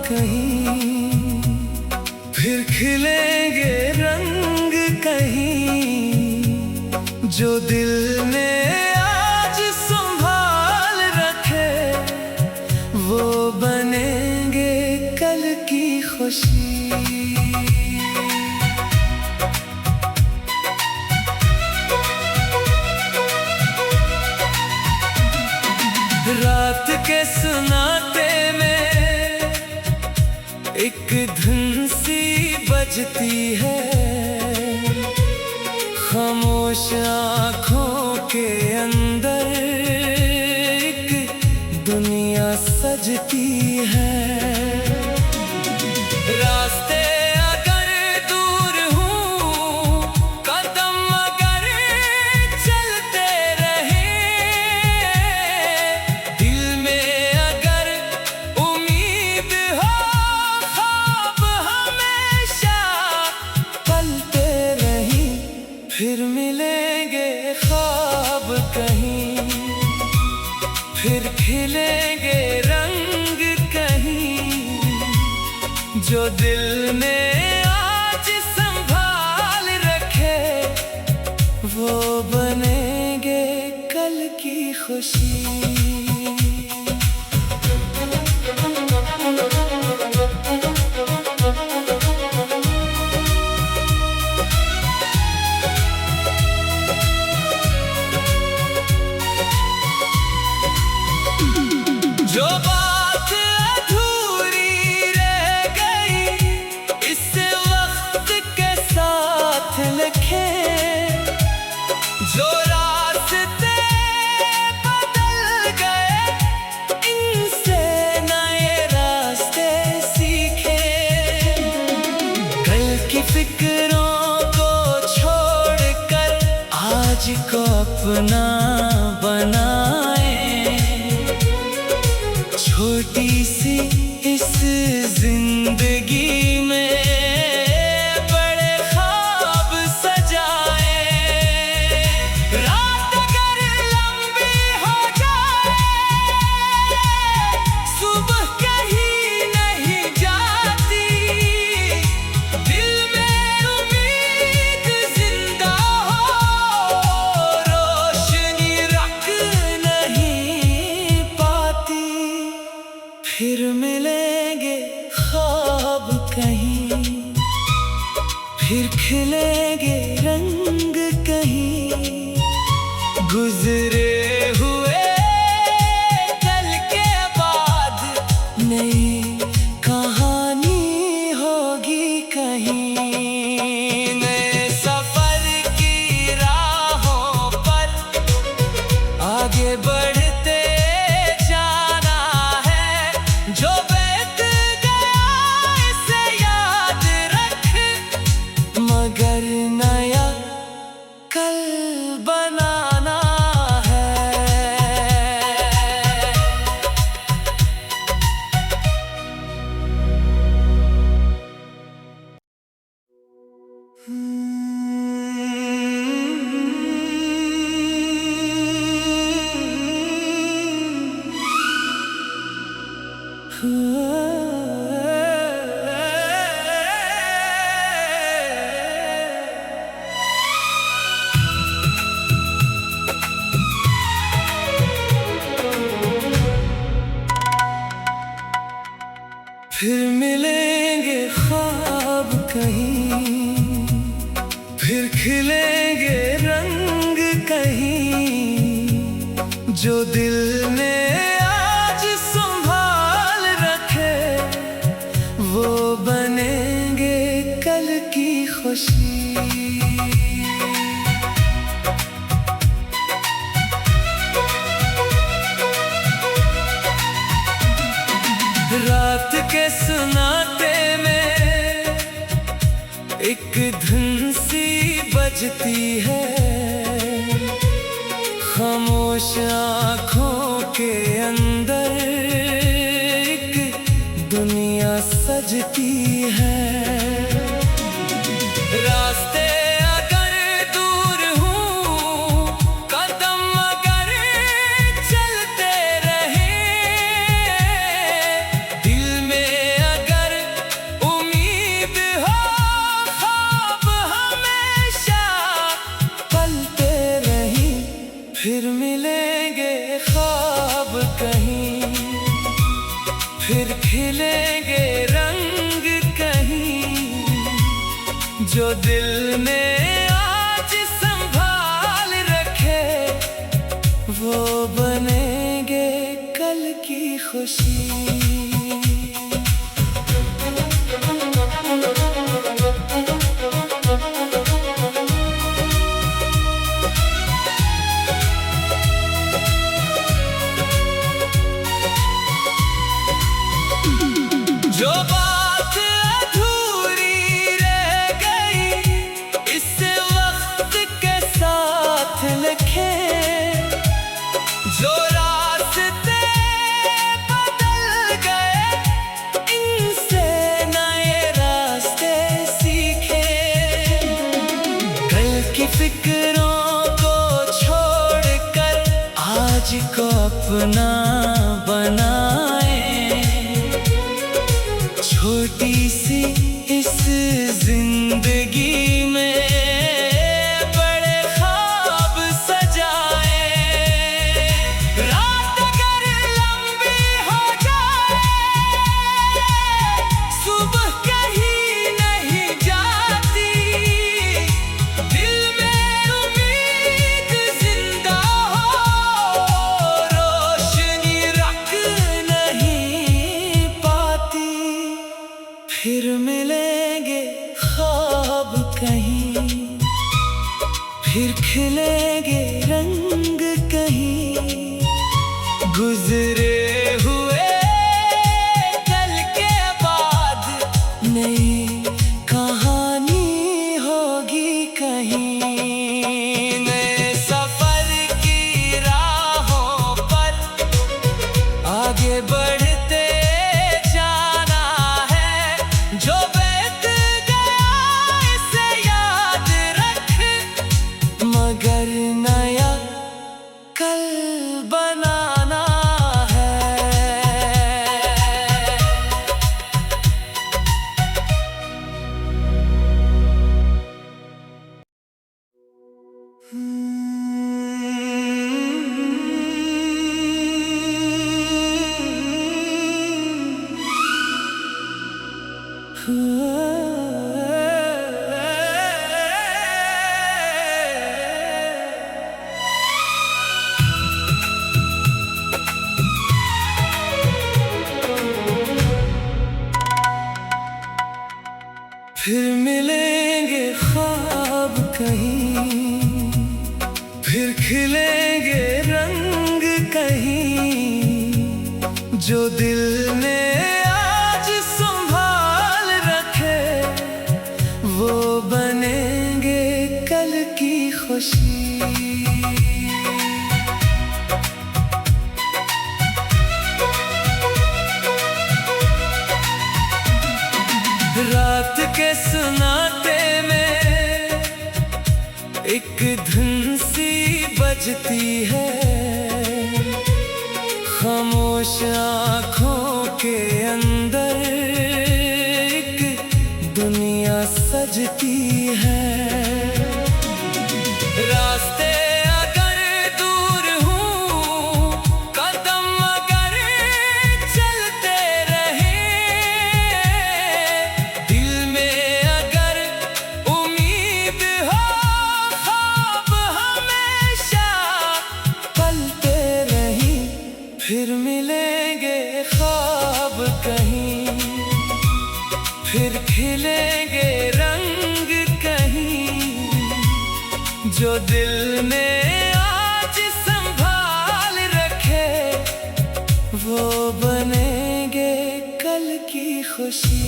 कहीं, फिर खिलेंगे रंग कहीं। जो दिल ने आज संभाल रखे, वो बनेंगे कल की खुशी। रात के सुनाते में एक धुन सी बजती है, खामोश आँखों के अंदर एक दुनिया सजती है। रास्ते अगर दूर हूँ, कदम अगर चलते रहे, दिल में अगर उम्मीद हो, ख्वाब हमेशा पलते रही। फिर मिलेंगे ख्वाब कहीं, फिर खिलेंगे रंग कहीं। जो दिल ने आज संभाल रखे, वो बनेंगे कल की खुशी। जो बात अधूरी रह गई, इसे वक्त के साथ लिखें। जो रास्ते बदल गए, इनसे नए रास्ते सीखें। कल की फिक्रों को छोड़कर आज को अपना बनाए। छोटी सी इस जिंदगी में बड़े ख्वाब सजाए। रात अगर लंबी हो जाए, सुबह कहीं नहीं जाती। दिल में उम्मीद जिंदा हो, रोशनी रख नहीं पाती। फिर मिलेंगे ख्वाब कहीं, फिर खिलेंगे रंग कहीं। गुजरे हुए कल के बाद नई कहानी होगी कहीं। नए सफर की राहों पर आगे बढ़ते जाना है। जो बीत गया इसे याद रख, मगर नया कल बनाना है। फिर मिलेंगे ख्वाब कहीं, फिर खिलेंगे रंग कहीं। जो दिल ने आज संभाल रखे, वो बनेंगे कल की खुशी। रात के सुनाते में एक धुन सी बजती है, खामोश आँखों के अंदर एक दुनिया सजती है। रास्ते अगर दूर हूँ, कदम अगर चलते रहे, दिल में दिल ने आज संभाल रखे, वो बनेंगे कल की खुशी। जो बात अधूरी रह गई, इसे वक्त के साथ लिखें। जो रास्ते बदल गए, इनसे नए रास्ते सीखें। कल की फिक्रों को छोड़कर आज को अपना बनाएं। छोटी सी इस जिंदगी में बड़े ख्वाब सजाए। रात अगर लंबी हो जाए, सुबह कहीं नहीं जाती। दिल में उम्मीद जिंदा हो, रोशनी रख नहीं पाती। फिर मिलेंगे ख्वाब कहीं, फिर खिलेंगे रंग कहीं। गुजरे हुए कल के बाद नई कहानी होगी कहीं। नए सफर की राहों पर आगे बढ़ते जाना है। जो बीत गया इसे याद रख, मगर नया कल बनाना है। फिर मिलेंगे ख्वाब कहीं, फिर खिलेंगे रंग कहीं। जो दिल ने आज संभाल रखे, वो बनेंगे कल की खुशी। रात के सुनाते में एक धुन सी बजती है। खामोश आँखों के अंदर एक दुनिया सजती है। रास्ते अगर दूर हूँ, कदम अगर चलते रहे, दिल में अगर उम्मीद हो, ख्वाब हमेशा पलते रही। फिर मिलेंगे ख्वाब कहीं, फिर खिलेंगे रंग कहीं। जो दिल ने आज संभाल रखे, वो बनेंगे कल की खुशी।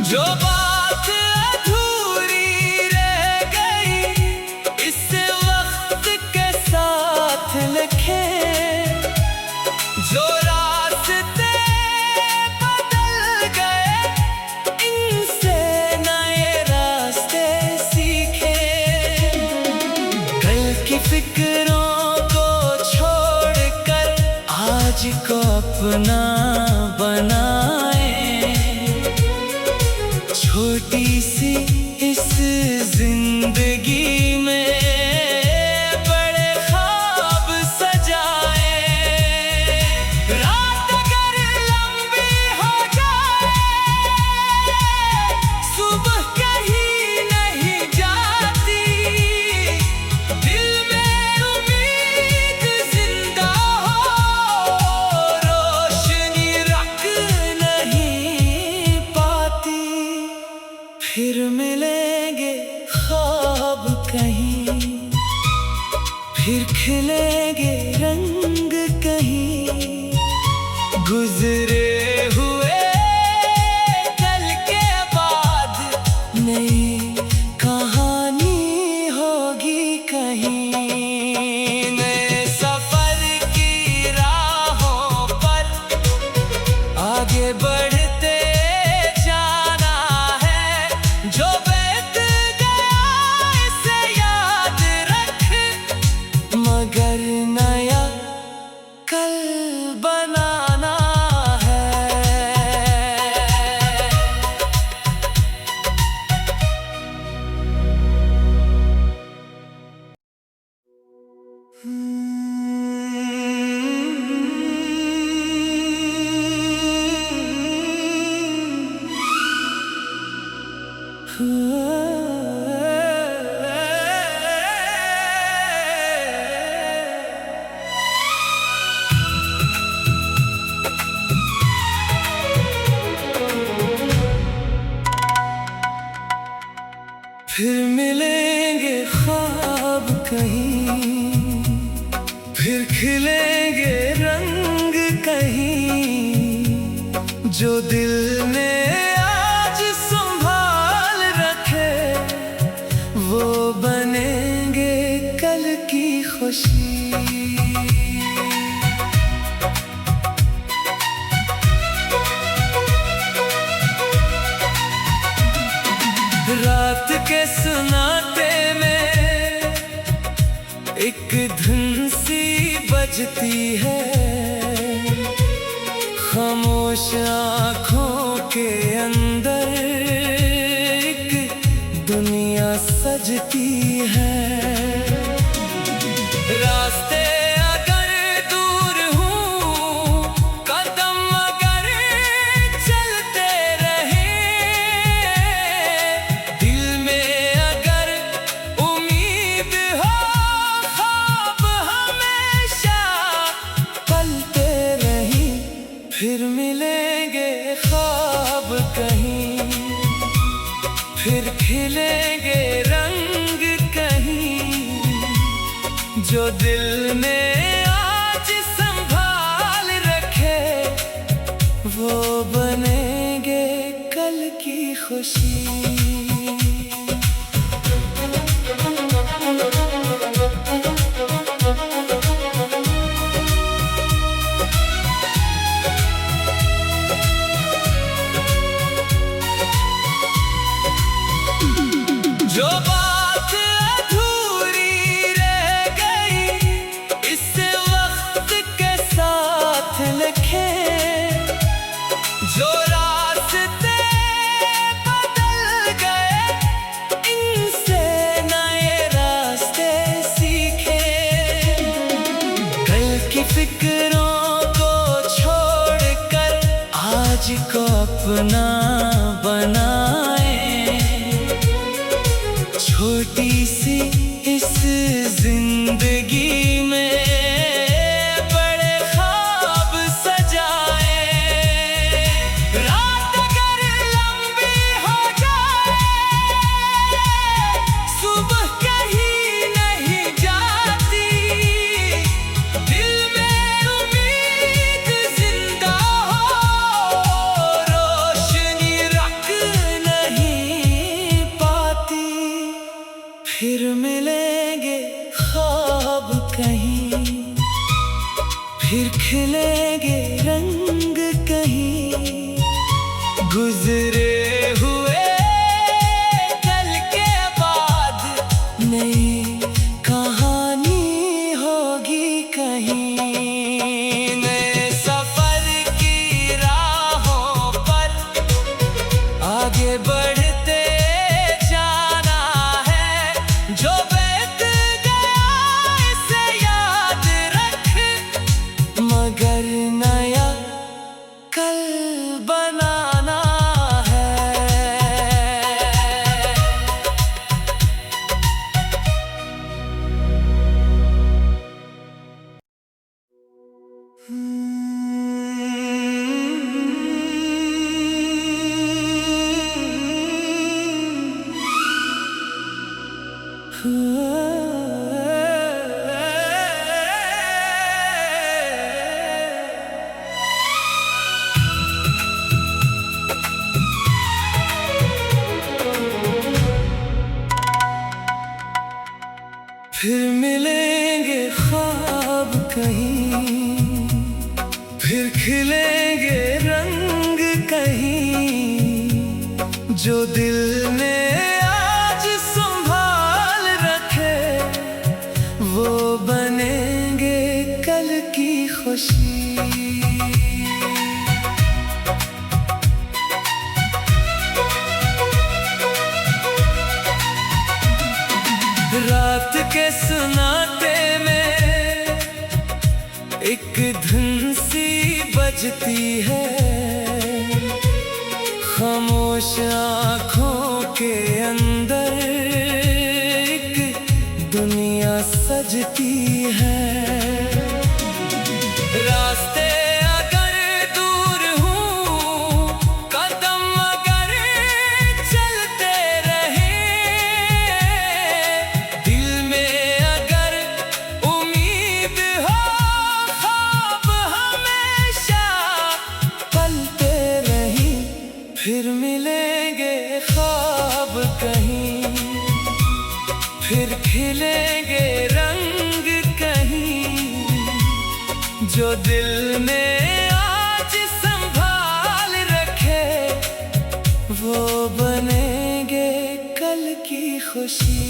जो बात अधूरी रह गई, इसे वक्त के साथ लिखें। जो रास्ते बदल गए, इनसे नए रास्ते सीखें। कल की फिक्रों को छोड़कर आज को अपना बनाएं। बढ़ते जाना है। जो बीत गया इसे याद रख, मगर नया कल बनाना है। फिर मिलेंगे ख्वाब कहीं, फिर खिलेंगे रंग कहीं। जो दिल ने आज संभाल रखे, वो बनेंगे कल की खुशी। रात के सुनाते में एक धुन सी बजती है, खामोश आँखों के अंदर एक दुनिया सजती है। रास्ते अगर दूर हूँ, कदम अगर चलते रहे, दिल में अगर उम्मीद हो, ख्वाब हमेशा पलते रही। फिर मिलेंगे ख्वाब कहीं, फिर खिलेंगे रंग कहीं। जो दिल ने आज संभाल रखे, वो बनेंगे कल की खुशी। जो बात अधूरी रह गई, इसे वक्त के साथ लिखें। जो रास्ते बदल गए, इनसे नए रास्ते सीखें। कल की फिक्रों को छोड़कर आज को अपना बनाएं। छोटी सी इस जिंदगी में बड़े ख्वाब सजाए। रात अगर लंबी हो जाए, सुबह कहीं नहीं जाती। दिल में उम्मीद जिंदा हो, रोशनी रख नहीं पाती। फिर मिलेंगे ख्वाब कहीं, फिर खिलेंगे रंग कहीं। गुजरे हुए कल के बाद नई कहानी होगी कहीं। नए सफर की राहों पर आगे बढ़ते जाना है। जो बीत गया इसे याद रख, मगर नया कल बनाना है। फिर मिलेंगे ख्वाब कहीं, फिर खिलेंगे रंग जो दिल में आज संभाल रखे वो बनेंगे कल की खुशी। रात के सुनाते में एक धुन सी बजती है, खामोश आँखों के अंदर एक दुनिया सजती है। रास्ते अगर दूर हूँ, कदम अगर चलते रहे, दिल में अगर उम्मीद हो, ख्वाब हमेशा पलते रही। फिर मिलेंगे ख्वाब कहीं, फिर खिलेंगे रंग कहीं, जो दिल में आज संभाल रखे वो बनेंगे कल की खुशी।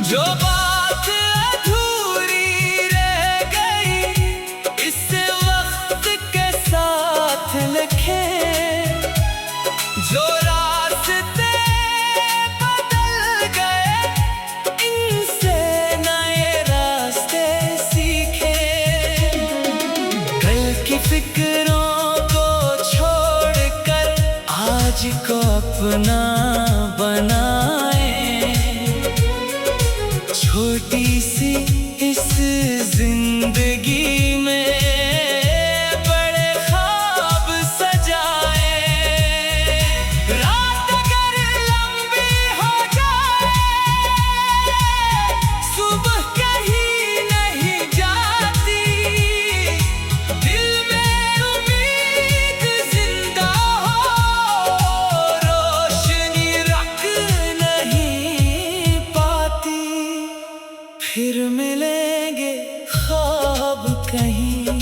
जो बात अधूरी रह गई इस वक्त के साथ लिखे, जो रास्ते बदल गए इनसे नए रास्ते सीखे। कल की फिक्रों को छोड़कर आज को अपना बनाए, छोटी सी इस जिंदगी में बड़े ख्वाब सजाए। रात अगर लंबी हो जाए, सुबह कहीं नहीं जाती, दिल में उम्मीद जिंदा हो, रोशनी रख नहीं पाती। फिर मिलेंगे ख्वाब कहीं,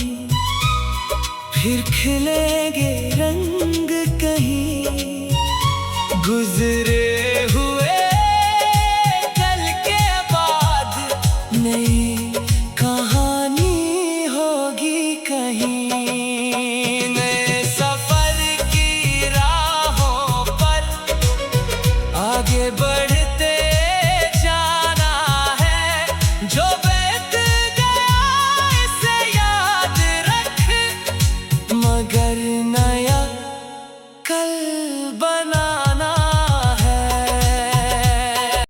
फिर खिलेंगे रंग कहीं, गुजरे हुए कल के बाद नई कहानी होगी कहीं। नए सफर की राहों पर आगे बढ़ते जाना है, जो बीत गया इसे याद रख, मगर नया कल